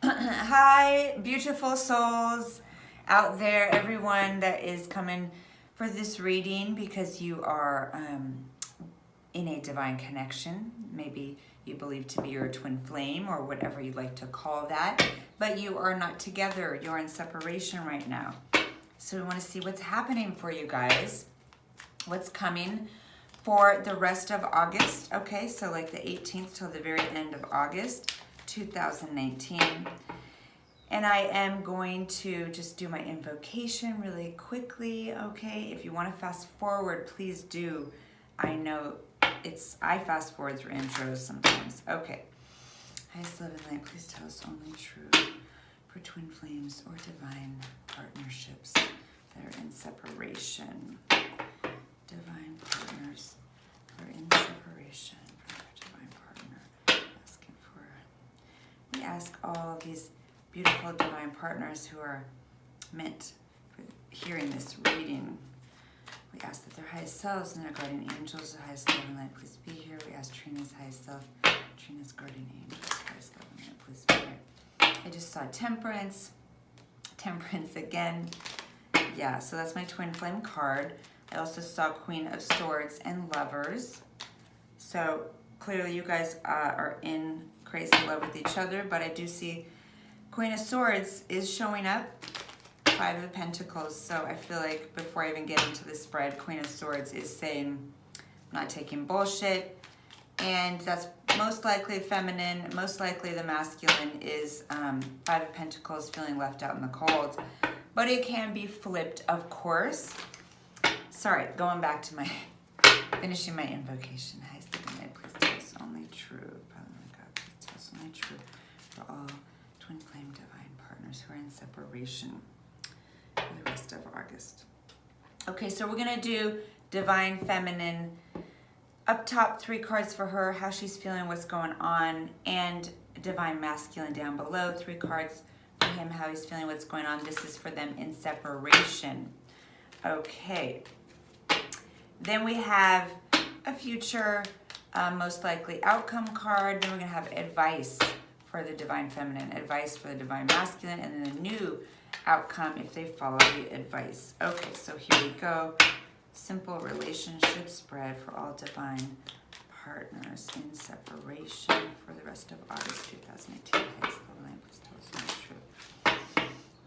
Hi, beautiful souls out there, everyone that is coming for this reading because you are in a divine connection. Maybe you believe to be your twin flame or whatever you'd like to call that, but you are not together. You're in separation right now. So we want to see what's happening for you guys, what's coming for the rest of August. Okay, so like the 18th till the very end of August 2019. And I am going to just do my invocation really quickly, okay? If you want to fast forward, please do. I know I fast forward through intros sometimes. Okay. Highest love and light, please tell us only true for twin flames or divine partnerships that are in separation. Divine partners who are in separation from their divine partner. Asking for, we ask all of these beautiful divine partners who are meant for hearing this reading. We ask that their highest selves and their guardian angels, the highest love and light, please be here. We ask Trina's highest self, Trina's guardian angels, highest love and light, please be here. I just saw Temperance. Temperance again. Yeah, so that's my twin flame card. I also saw Queen of Swords and Lovers. So clearly you guys are in crazy love with each other, but I do see Queen of Swords is showing up, Five of Pentacles. So I feel like before I even get into the spread, Queen of Swords is saying, I'm not taking bullshit. And that's most likely feminine. Most likely the masculine is Five of Pentacles, feeling left out in the cold. But it can be flipped, of course. Sorry, going back to finishing my invocation. Highest love and light, please tell us only true. Father, my God, please tell us only true for all twin flame divine partners who are in separation for the rest of August. Okay, so we're gonna do divine feminine. Up top, 3 cards for her, how she's feeling, what's going on, and divine masculine down below, 3 cards for him, how he's feeling, what's going on. This is for them in separation. Okay. Then we have a future, most likely outcome card. Then we're gonna have advice for the divine feminine, advice for the divine masculine, and then a new outcome if they follow the advice. Okay, so here we go. Simple relationship spread for all divine partners in separation for the rest of August 2018. Highest love and light, please tell us only true. Oh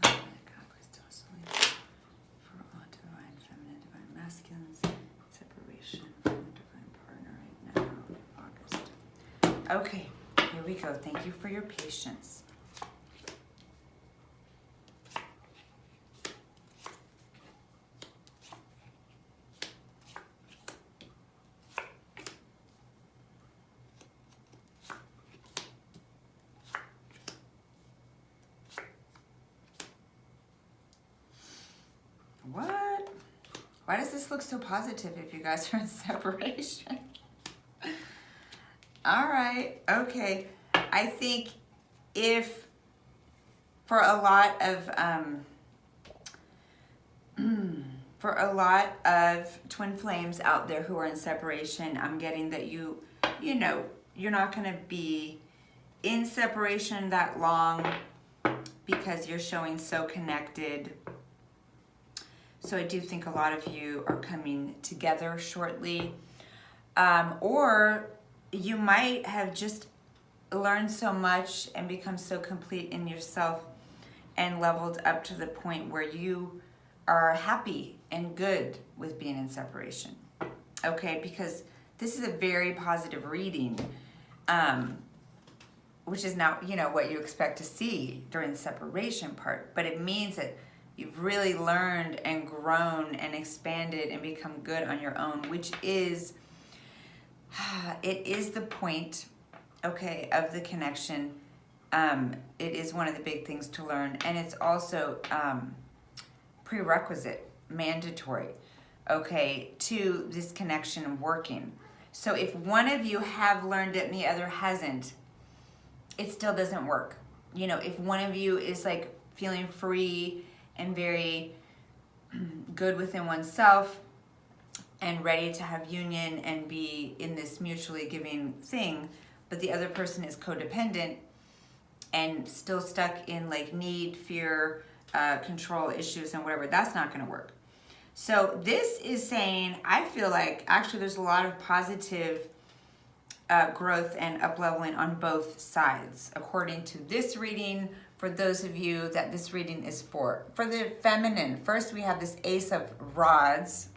my God, please tell us only true for all divine feminine, divine masculines in separation from a divine partner right now, August. Okay, here we go. Thank you for your patience. What? Why does this look so positive if you guys are in separation? All right, okay. I think if for a lot of twin flames out there who are in separation, I'm getting that you know, you're not going to be in separation that long because you're showing so connected. So I do think a lot of you are coming together shortly. Or you might have just learned so much and become so complete in yourself and leveled up to the point where you are happy and good with being in separation. Okay, because this is a very positive reading, which is not, what you expect to see during the separation part, but it means that you've really learned and grown and expanded and become good on your own, which is, it is the point, okay, of the connection. It is one of the big things to learn, and it's also prerequisite, mandatory, okay, to this connection working. So if one of you have learned it and the other hasn't, it still doesn't work. If one of you is like feeling free and very good within oneself and ready to have union and be in this mutually giving thing, but the other person is codependent, and still stuck in like need, fear, control issues and whatever. That's not going to work. So this is saying, I feel like actually there's a lot of positive growth and up-leveling on both sides, according to this reading, for those of you that this reading is for. For the feminine, first we have this Ace of Rods.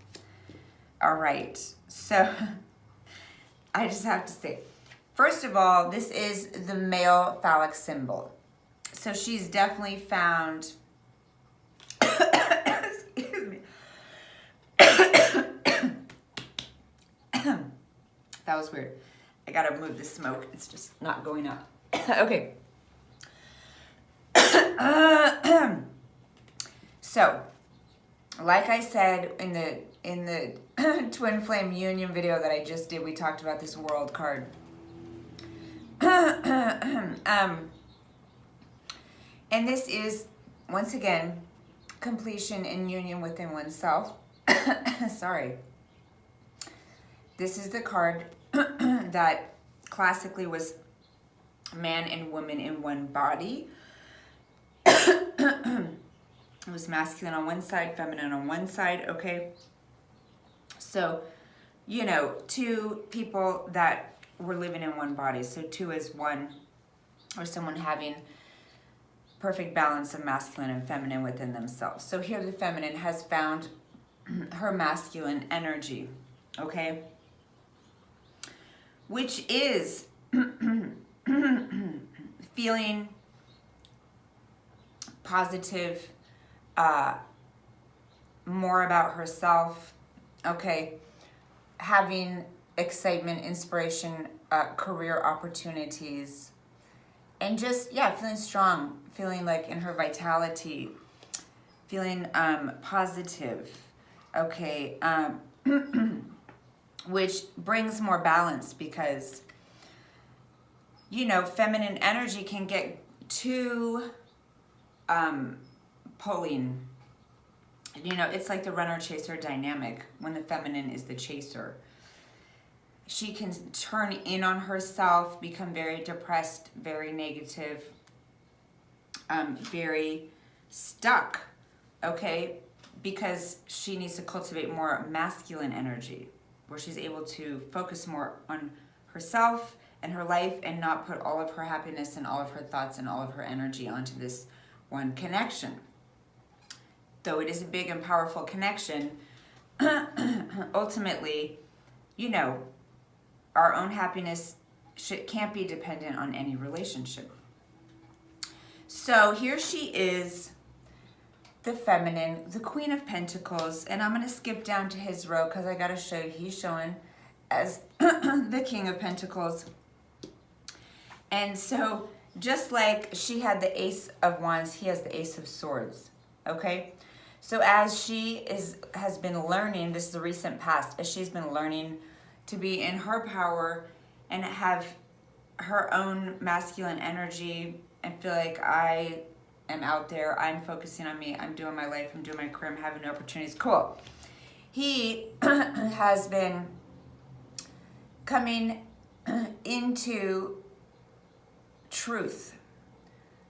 All right, so I just have to say, first of all, this is the male phallic symbol. So she's definitely found, excuse me. That was weird. I gotta move the smoke. It's just not going up. Okay. So, like I said in the twin flame union video that I just did, we talked about this world card. And this is, once again, completion and union within oneself. Sorry. This is the card that classically was man and woman in one body. It was masculine on one side, feminine on one side, okay? So, you know, two people that were living in one body. So two is one, or someone having perfect balance of masculine and feminine within themselves. So here the feminine has found her masculine energy, okay? Which is feeling positive, more about herself, okay? Having excitement, inspiration, career opportunities, and just, yeah, feeling strong, feeling like in her vitality, feeling positive, okay? Which brings more balance because, you know, feminine energy can get too pulling. You know, it's like the runner-chaser dynamic when the feminine is the chaser. She can turn in on herself, become very depressed, very negative, very stuck, okay? Because she needs to cultivate more masculine energy, where she's able to focus more on herself and her life and not put all of her happiness and all of her thoughts and all of her energy onto this one connection. Though it is a big and powerful connection, ultimately, you know, our own happiness can't be dependent on any relationship. So here she is, the feminine, the Queen of Pentacles, and I'm going to skip down to his row because I got to show you, he's showing as the King of Pentacles. And so just like she had the Ace of Wands, he has the Ace of Swords, okay? So as she has been learning, this is the recent past, as she's been learning to be in her power and have her own masculine energy and feel like I am out there, I'm focusing on me, I'm doing my life, I'm doing my career, I'm having opportunities, cool. He has been coming into truth,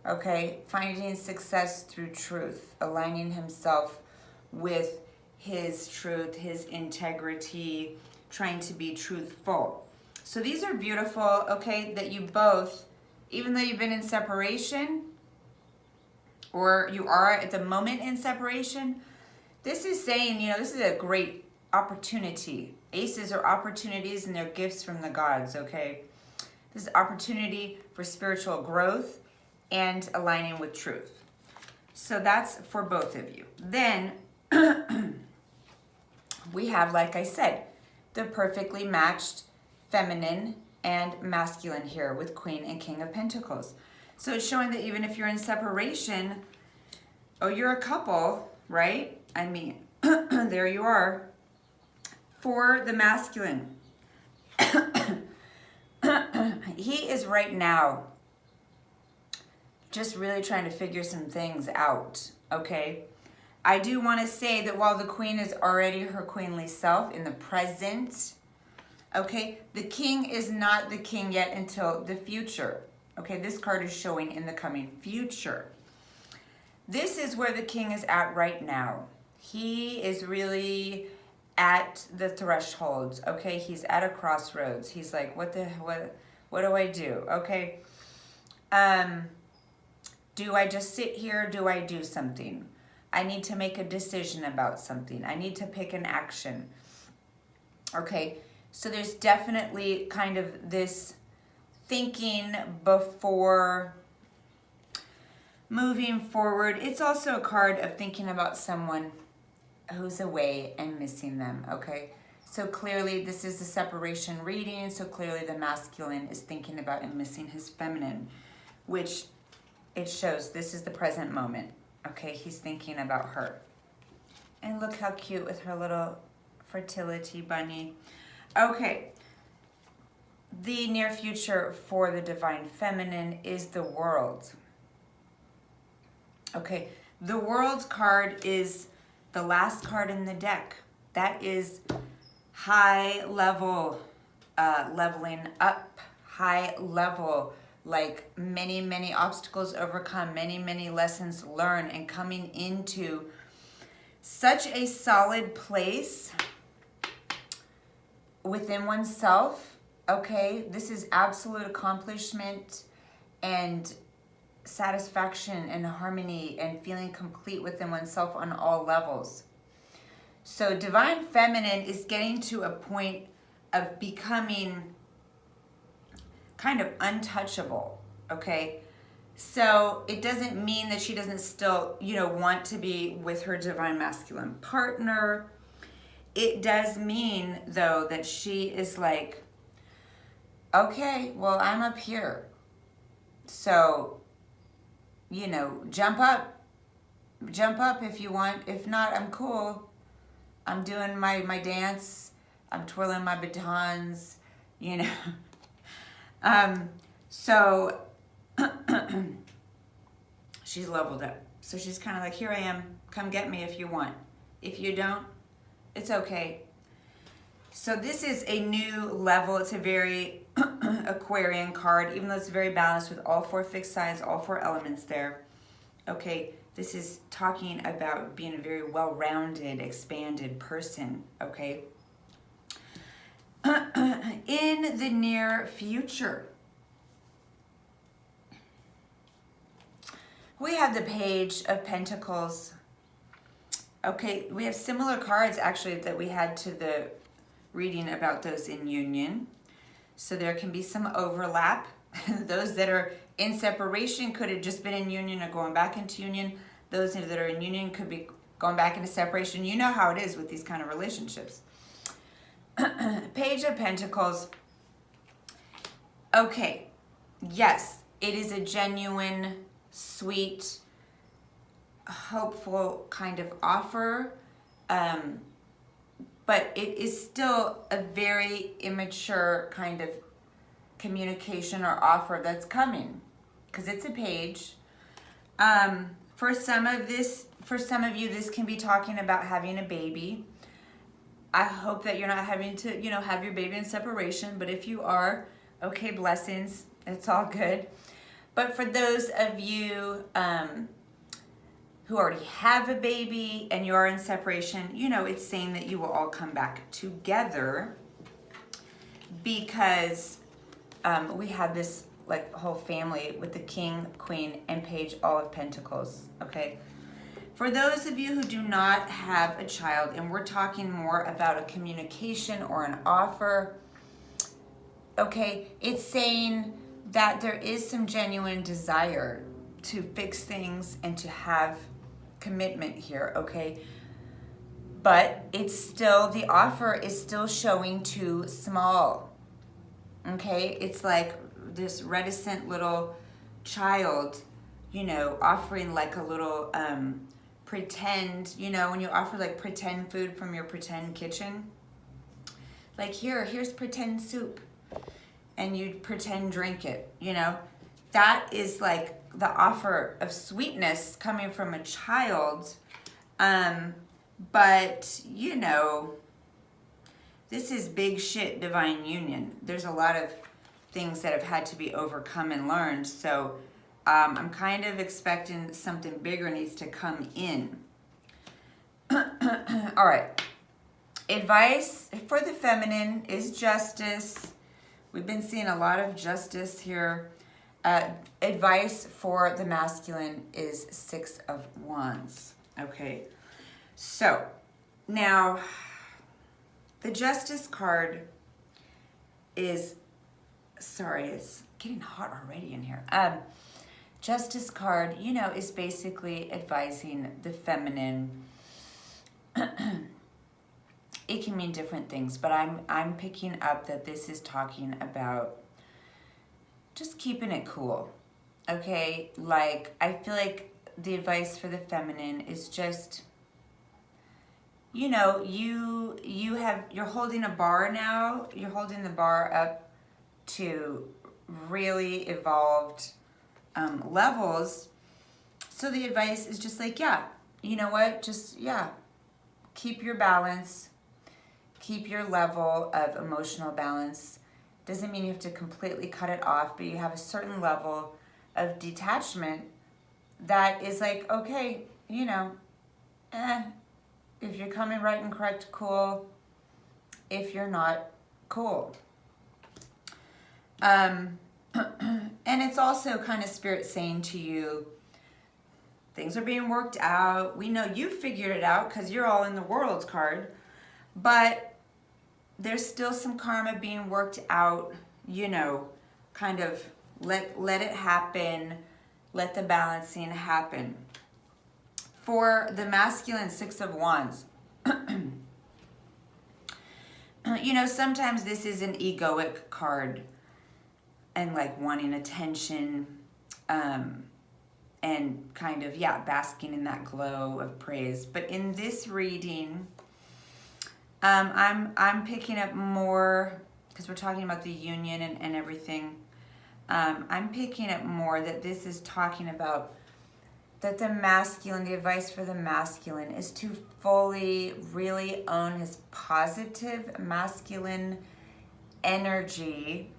okay? Finding success through truth, aligning himself with his truth, his integrity, trying to be truthful. So these are beautiful, okay, that you both, even though you've been in separation, or you are at the moment in separation, this is saying, you know, this is a great opportunity. Aces are opportunities and they're gifts from the gods, okay? This is opportunity for spiritual growth and aligning with truth. So that's for both of you. Then we have, like I said, the perfectly matched feminine and masculine here with Queen and King of Pentacles. So it's showing that even if you're in separation, oh, you're a couple, right? I mean, there you are. For the masculine, he is right now just really trying to figure some things out, okay? I do want to say that while the Queen is already her queenly self in the present, okay, the King is not the King yet until the future. Okay, this card is showing in the coming future. This is where the king is at right now. He is really at the threshold. Okay, he's at a crossroads. He's like, what do I do? Okay, do I just sit here? Do I do something? I need to make a decision about something. I need to pick an action. Okay, so there's definitely kind of this thinking before moving forward. It's also a card of thinking about someone who's away and missing them, okay? So clearly this is the separation reading, so clearly the masculine is thinking about and missing his feminine, which it shows this is the present moment, okay? He's thinking about her. And look how cute with her little fertility bunny. Okay, the near future for the divine feminine is the world. Okay, the world card is the last card in the deck. That is high level, leveling up, high level, like many obstacles overcome, many lessons learned, and coming into such a solid place within oneself. Okay, this is absolute accomplishment and satisfaction and harmony and feeling complete within oneself on all levels. So divine feminine is getting to a point of becoming kind of untouchable, okay? So it doesn't mean that she doesn't still, want to be with her divine masculine partner. It does mean, though, that she is like, okay, well, I'm up here. So, jump up if you want. If not, I'm cool. I'm doing my dance. I'm twirling my batons, So she's leveled up. So she's kind of like, here I am. Come get me if you want. If you don't, it's okay. So this is a new level. It's a very Aquarian card, even though it's very balanced with all 4 fixed signs, all 4 elements there. Okay, this is talking about being a very well-rounded, expanded person, okay? In the near future, we have the Page of Pentacles. Okay, we have similar cards actually that we had to the reading about those in union. So there can be some overlap. Those that are in separation could have just been in union or going back into union. Those that are in union could be going back into separation. You know how it is with these kind of relationships. Page of Pentacles. Okay, yes, it is a genuine, sweet, hopeful kind of offer. But it is still a very immature kind of communication or offer that's coming, because it's a page. For some of you, this can be talking about having a baby. I hope that you're not having to, have your baby in separation, but if you are, okay, blessings, it's all good. But for those of you who already have a baby and you are in separation, it's saying that you will all come back together, because we have this like whole family with the King, Queen, and Page, all of Pentacles, okay? For those of you who do not have a child, and we're talking more about a communication or an offer, okay, it's saying that there is some genuine desire to fix things and to have commitment here, okay? But it's still, the offer is still showing too small, okay? It's like this reticent little child, offering like a little pretend, when you offer like pretend food from your pretend kitchen. Like, here's pretend soup, and you pretend drink it, That is like the offer of sweetness coming from a child. But, this is big shit divine union. There's a lot of things that have had to be overcome and learned. So I'm kind of expecting something bigger needs to come in. All right. Advice for the feminine is justice. We've been seeing a lot of justice here. Advice for the masculine is Six of Wands. Okay. So now the Justice card is, sorry, it's getting hot already in here. Justice card, you know, is basically advising the feminine. It can mean different things, but I'm picking up that this is talking about just keeping it cool. Okay? Like, I feel like the advice for the feminine is just, you know, you're holding a bar now. You're holding the bar up to really evolved levels. So the advice is just like, yeah, you know what? Just, yeah, keep your balance. Keep your level of emotional balance. Doesn't mean you have to completely cut it off, but you have a certain level of detachment that is like, okay, you know, if you're coming right and correct, cool. If you're not, cool. And it's also kind of spirit saying to you, things are being worked out. We know you figured it out because you're all in the World card, but there's still some karma being worked out, you know, kind of let it happen, let the balancing happen. For the masculine, Six of Wands, you know, sometimes this is an egoic card and like wanting attention and kind of, yeah, basking in that glow of praise. But in this reading, I'm picking up more, because we're talking about the union and everything. I'm picking up more that this is talking about that the masculine, the advice for the masculine is to fully really own his positive masculine energy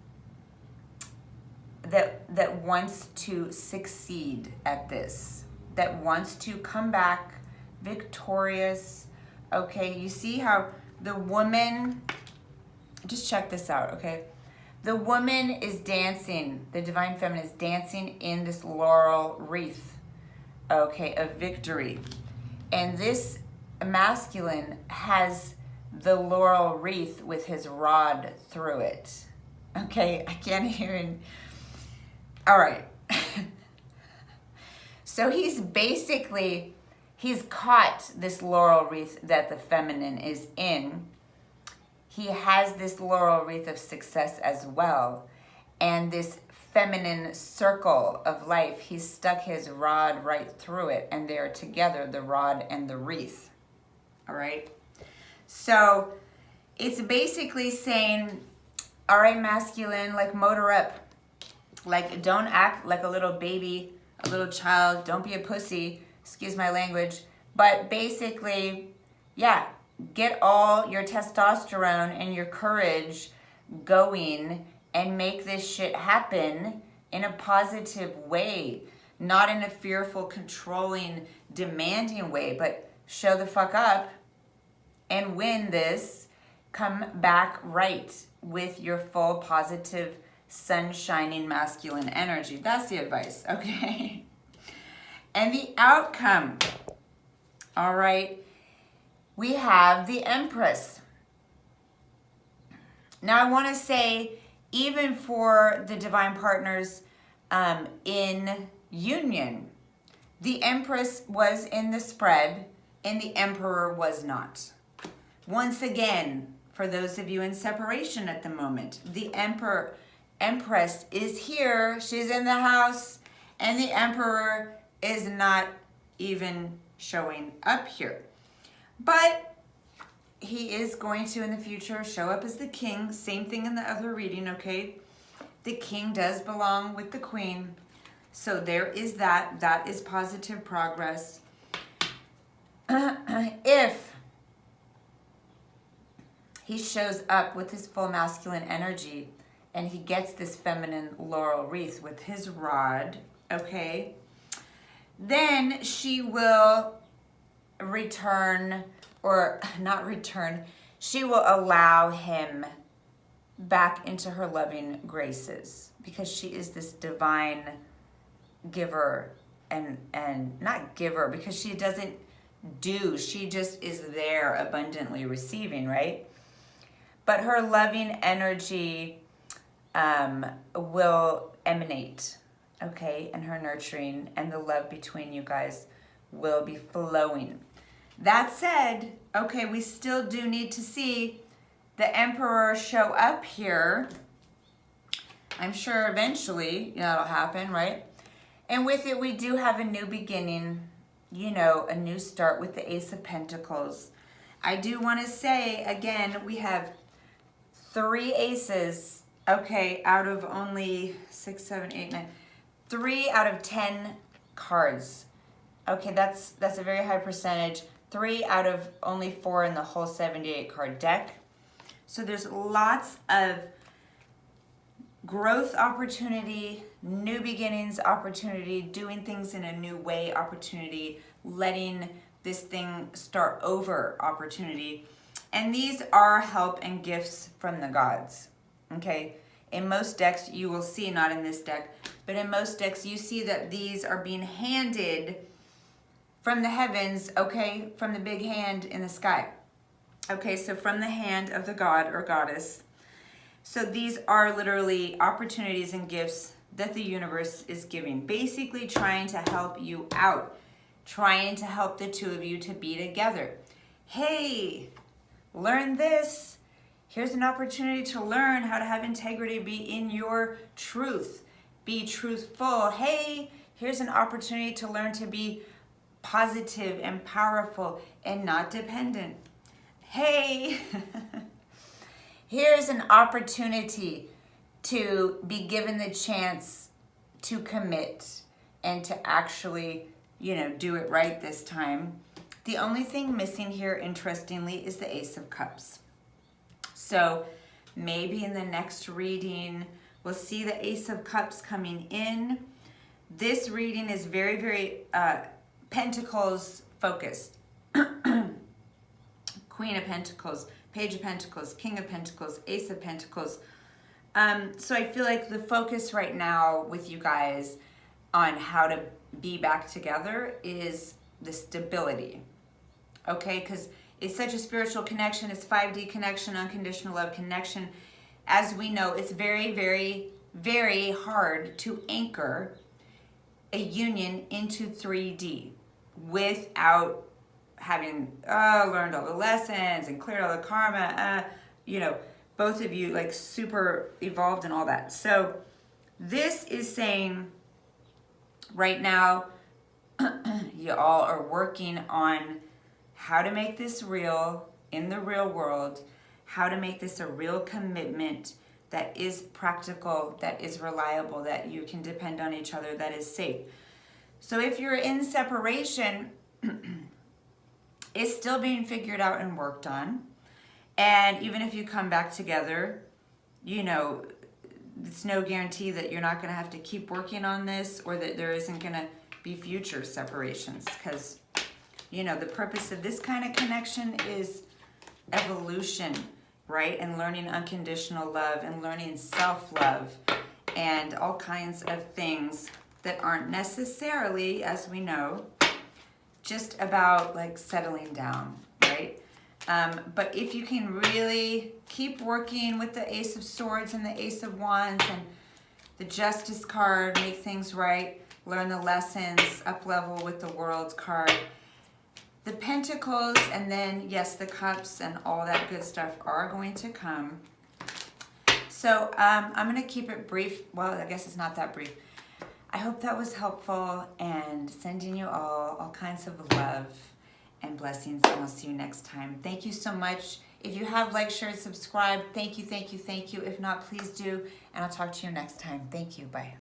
that wants to succeed at this, that wants to come back victorious. Okay, you see how the woman, just check this out, okay? The woman is dancing, the divine feminine is dancing in this laurel wreath, okay, of victory. And this masculine has the laurel wreath with his rod through it. Okay, I can't even, all right. So he's caught this laurel wreath that the feminine is in. He has this laurel wreath of success as well. And this feminine circle of life, he's stuck his rod right through it. And they're together, the rod and the wreath. All right? So it's basically saying, all right, masculine, like motor up. Like, don't act like a little baby, a little child. Don't be a pussy. Excuse my language. But basically, yeah, get all your testosterone and your courage going and make this shit happen in a positive way. Not in a fearful, controlling, demanding way, but show the fuck up and win this. Come back right with your full positive, sun-shining masculine energy. That's the advice, okay? And the outcome, all right, we have the Empress. Now I want to say, even for the divine partners in union, the Empress was in the spread and the Emperor was not. Once again, for those of you in separation at the moment, the Empress is here, she's in the house, and the Emperor is not even showing up here. But he is going to, in the future, show up as the king. Same thing in the other reading, okay? The king does belong with the queen. So there is that. That is positive progress. If he shows up with his full masculine energy and he gets this feminine laurel wreath with his rod, okay? Then she will return, or not return, she will allow him back into her loving graces, because she is this divine giver, and not giver because she doesn't do, she just is there abundantly receiving, right? But her loving energy will emanate, okay? And her nurturing and the love between you guys will be flowing. That said, okay, we still do need to see the Emperor show up here. I'm sure eventually that'll happen, right? And with it, we do have a new beginning, you know, a new start with the Ace of Pentacles. I do want to say, again, we have 3 aces, okay, out of only 6, 7, 8, 9, 3 out of 10 cards. Okay, that's a very high percentage. 3 out of only 4 in the whole 78 card deck. So there's lots of growth opportunity, new beginnings opportunity, doing things in a new way opportunity, letting this thing start over opportunity. And these are help and gifts from the gods, okay? In most decks, you will see, not in this deck, but in most decks, you see that these are being handed from the heavens, okay? From the big hand in the sky. Okay, so from the hand of the god or goddess. So these are literally opportunities and gifts that the universe is giving, basically trying to help you out, trying to help the two of you to be together. Hey, learn this. Here's an opportunity to learn how to have integrity, be in your truth, be truthful. Hey, here's an opportunity to learn to be positive and powerful and not dependent. Hey, here's an opportunity to be given the chance to commit and to actually, you know, do it right this time. The only thing missing here, interestingly, is the Ace of Cups. So maybe in the next reading, we'll see the Ace of Cups coming in. This reading is very, very Pentacles focused. Queen of Pentacles, Page of Pentacles, King of Pentacles, Ace of Pentacles. So I feel like the focus right now with you guys on how to be back together is the stability. Okay, because it's such a spiritual connection. It's 5D connection, unconditional love connection. As we know, it's very, very, very hard to anchor a union into 3D without having learned all the lessons and cleared all the karma, you know, both of you like super evolved and all that. So this is saying right now, you all are working on how to make this real in the real world, how to make this a real commitment that is practical, that is reliable, that you can depend on each other, that is safe. So if you're in separation, it's still being figured out and worked on. And even if you come back together, you know, it's no guarantee that you're not going to have to keep working on this, or that there isn't going to be future separations. Because, you know, the purpose of this kind of connection is evolution, right? And learning unconditional love and learning self-love and all kinds of things that aren't necessarily, as we know, just about like settling down, right? But if you can really keep working with the Ace of Swords and the Ace of Wands and the Justice card, make things right, learn the lessons, up level with the World card, the Pentacles, and then yes, the Cups and all that good stuff are going to come. So I'm going to keep it brief. Well, I guess it's not that brief. I hope that was helpful, and sending you all kinds of love and blessings, and I'll see you next time. Thank you so much. If you have liked, shared, subscribed, thank you, thank you, thank you. If not, please do, and I'll talk to you next time. Thank you. Bye.